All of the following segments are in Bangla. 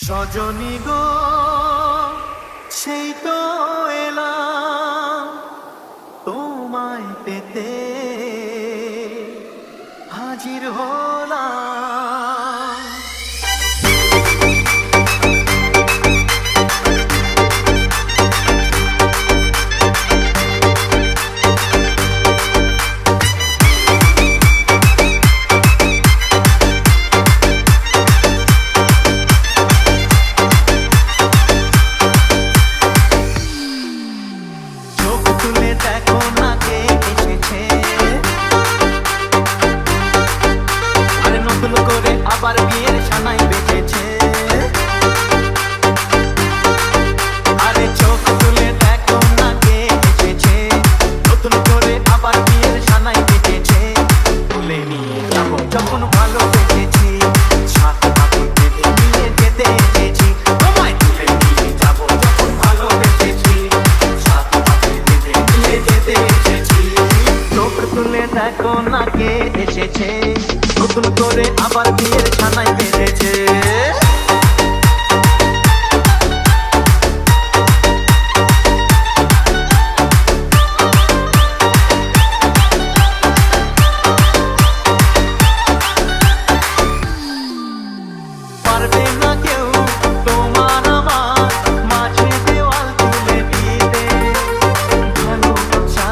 সজনী গো সেই তো এলাম তোমায় পেতে হাজির হলাম। দেখো না কে এসেছে, আরে নতুন করে আবার বিয়ের সানাই বেজেছে। আরে চোখ তুলে দেখো না কে এসেছে, নতুন করে আবার বিয়ের সানাই বেজেছে। তুলে নিয়ে যাবো যখন ভালোবেসেছি, সাত পাখি বেঁধে নিয়ে যেতে এসেছি। তোমায় তুলে নিয়ে যাবো যখন ভালোবেসেছি, সাত পাখি বেঁধে নিয়ে যেতে এসেছি। চোখ তুলে দেখো না কে এসেছে, নতুন করে আবার বিয়ের ছানাই বেঁধেছে। পারবে না কেউ তোমার আমার মাঝে দেওয়াল তুলে দিতে, ভালোবাসা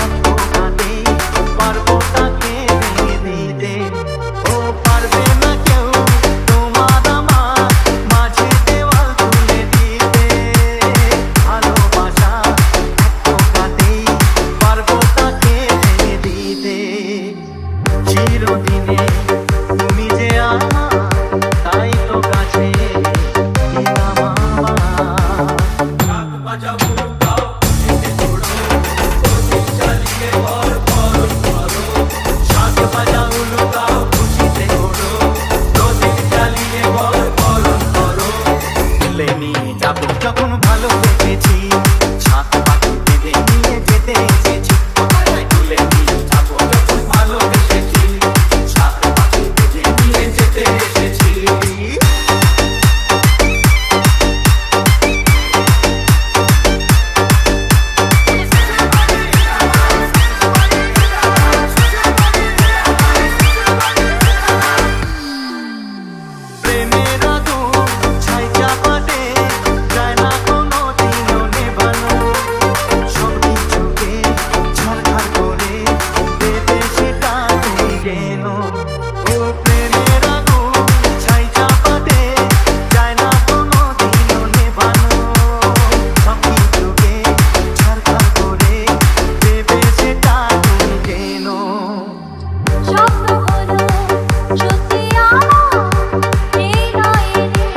এত কাঁদে পারবো তাকে ভেঙে দিতে। ও পারবে না কেউ তোমার আমার মাঝে দেওয়াল তুলে দিতে, ভালোবাসা এত কাঁদে পারবো তাকে ভেঙে দিতে। চিরদিনে তুমি যে আমার, তাই তো কাছে এলাম যাবো যখন ভালোবেসেছি, সাত পাখি বেঁধে নিয়ে যেতে এসেছি। তুলে নিয়ে যাবো যখন ভালোবেসেছি, সাত পাখি বেঁধে নিয়ে যেতে এসেছি। প্রেমের আগুন ছাই চাপাতে যায় না কোনো দিনও নেভানো, সব কিছুকে ঝাড়খাড় করে দেবে সেটা তুমি যেন। ও প্রেমের আগুন ছাই চাপাতে যায় না কোনো দিনও নেভানো, সব কিছুকে ঝাড়খাড় করে দেবে সেটা তুমি যেন। স্বপ্নগুলো সত্যি আমার, এই নয় রে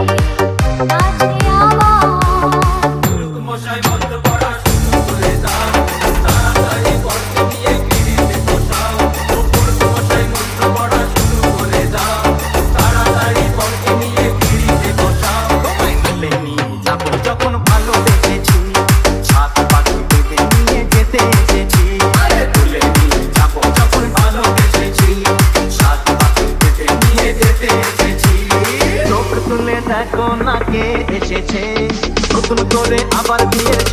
কাছে আমার। মশাই বন্ধ করা শুরু করে দাও, তাড়াতাড়ি বন্ধ দিয়ে গিরিতে বসাও। মশাই বন্ধ করা শুরু করে দাও, তাড়াতাড়ি বন্ধ দিয়ে গিরিতে বসাও। তোমায় তুলে নিয়ে যাবো যখন ভালোবেসেছি, সাত পাখি বেঁধে নিয়ে যেতে এসেছি। তুলে নিয়ে যাবো যখন ভালোবেসেছি, সাত পাখি বেঁধে নিয়ে যেতে এসেছি। চোখ তুলে দেখো না কে এসেছে, নতুন করে আবার বিয়ের